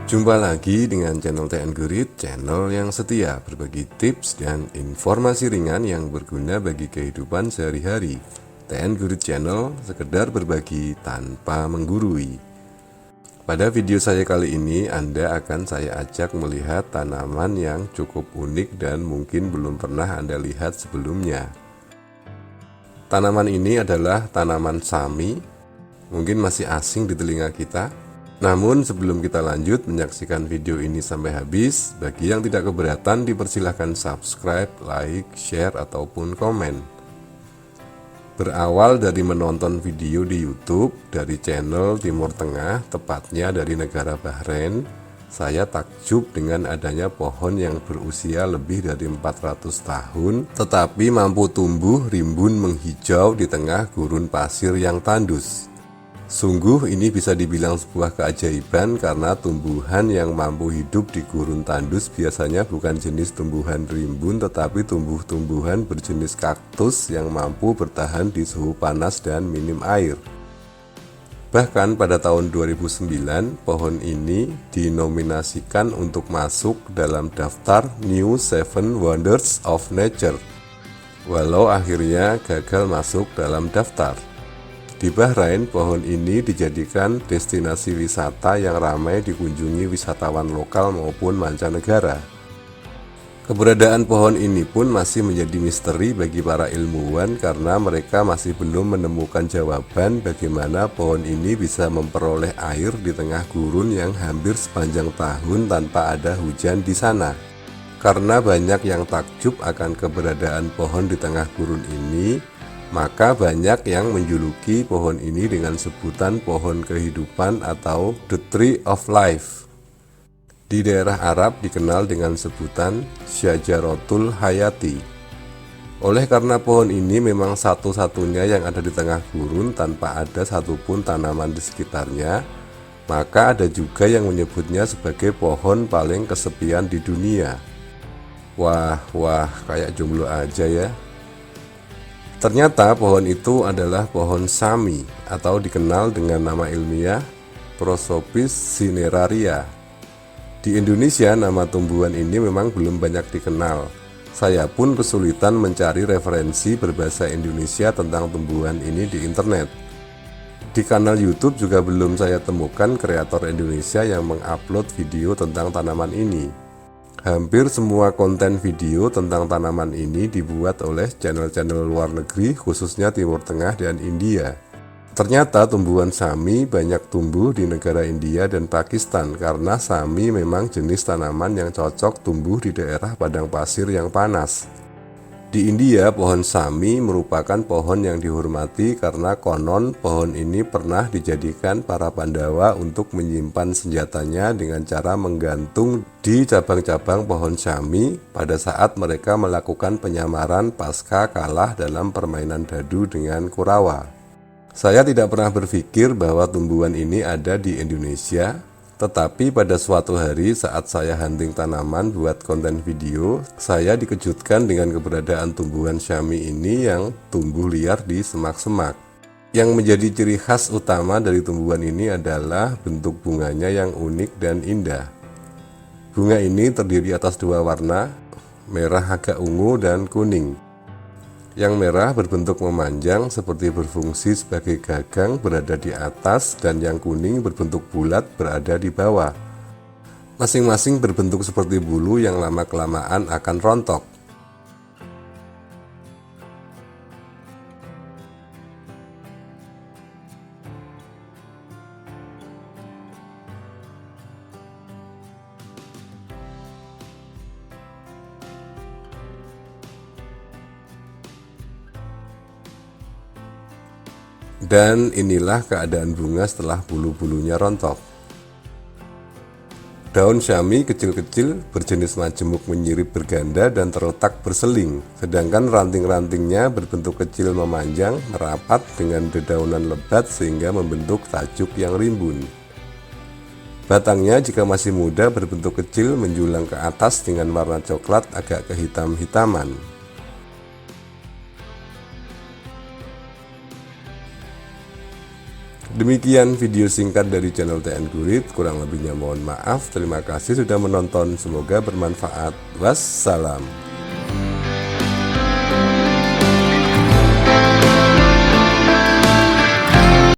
Jumpa lagi dengan channel TN Gurit, channel yang setia berbagi tips dan informasi ringan yang berguna bagi kehidupan sehari-hari. TN Gurit Channel sekedar berbagi tanpa menggurui. Pada video saya kali ini Anda akan saya ajak melihat tanaman yang cukup unik dan mungkin belum pernah Anda lihat sebelumnya. Tanaman ini adalah tanaman sami, mungkin masih asing di telinga kita. Namun sebelum kita lanjut menyaksikan video ini sampai habis, bagi yang tidak keberatan dipersilahkan subscribe, like, share, ataupun komen. Berawal dari menonton video di YouTube dari channel Timur Tengah, tepatnya dari negara Bahrain, saya takjub dengan adanya pohon yang berusia lebih dari 400 tahun, tetapi mampu tumbuh rimbun menghijau di tengah gurun pasir yang tandus. Sungguh ini bisa dibilang sebuah keajaiban karena tumbuhan yang mampu hidup di gurun tandus biasanya bukan jenis tumbuhan rimbun tetapi tumbuhan berjenis kaktus yang mampu bertahan di suhu panas dan minim air. Bahkan pada tahun 2009 pohon ini dinominasikan untuk masuk dalam daftar New Seven Wonders of Nature, walau akhirnya gagal masuk dalam daftar. Di Bahrain, pohon ini dijadikan destinasi wisata yang ramai dikunjungi wisatawan lokal maupun mancanegara. Keberadaan pohon ini pun masih menjadi misteri bagi para ilmuwan karena mereka masih belum menemukan jawaban bagaimana pohon ini bisa memperoleh air di tengah gurun yang hampir sepanjang tahun tanpa ada hujan di sana. Karena banyak yang takjub akan keberadaan pohon di tengah gurun ini, maka banyak yang menjuluki pohon ini dengan sebutan pohon kehidupan atau The Tree of Life. Di daerah Arab dikenal dengan sebutan Syajaratul Hayati. Oleh karena pohon ini memang satu-satunya yang ada di tengah gurun tanpa ada satupun tanaman di sekitarnya, maka ada juga yang menyebutnya sebagai pohon paling kesepian di dunia. Wah, kayak jomblo aja ya. Ternyata pohon itu adalah pohon sami atau dikenal dengan nama ilmiah Prosopis cineraria. Di Indonesia nama tumbuhan ini memang belum banyak dikenal. Saya pun kesulitan mencari referensi berbahasa Indonesia tentang tumbuhan ini di internet. Di kanal YouTube juga belum saya temukan kreator Indonesia yang mengupload video tentang tanaman ini. Hampir semua konten video tentang tanaman ini dibuat oleh channel-channel luar negeri, khususnya Timur Tengah dan India. Ternyata tumbuhan sami banyak tumbuh di negara India dan Pakistan karena sami memang jenis tanaman yang cocok tumbuh di daerah padang pasir yang panas. Di India, pohon sami merupakan pohon yang dihormati karena konon pohon ini pernah dijadikan para Pandawa untuk menyimpan senjatanya dengan cara menggantung di cabang-cabang pohon sami pada saat mereka melakukan penyamaran pasca kalah dalam permainan dadu dengan Kurawa. Saya tidak pernah berpikir bahwa tumbuhan ini ada di Indonesia. Tetapi pada suatu hari saat saya hunting tanaman buat konten video, saya dikejutkan dengan keberadaan tumbuhan sami ini yang tumbuh liar di semak-semak. Yang menjadi ciri khas utama dari tumbuhan ini adalah bentuk bunganya yang unik dan indah. Bunga ini terdiri atas dua warna, merah agak ungu dan kuning. Yang merah berbentuk memanjang seperti berfungsi sebagai gagang berada di atas dan yang kuning berbentuk bulat berada di bawah. Masing-masing berbentuk seperti bulu yang lama-kelamaan akan rontok. Dan inilah keadaan bunga setelah bulu-bulunya rontok. Daun sami kecil-kecil berjenis majemuk menyirip berganda dan terletak berseling, sedangkan ranting-rantingnya berbentuk kecil memanjang, merapat dengan dedaunan lebat sehingga membentuk tajuk yang rimbun. Batangnya jika masih muda berbentuk kecil menjulang ke atas dengan warna coklat agak kehitam-hitaman. Demikian video singkat dari channel TN Gurit, kurang lebihnya mohon maaf. Terima kasih sudah menonton, semoga bermanfaat. Wassalam.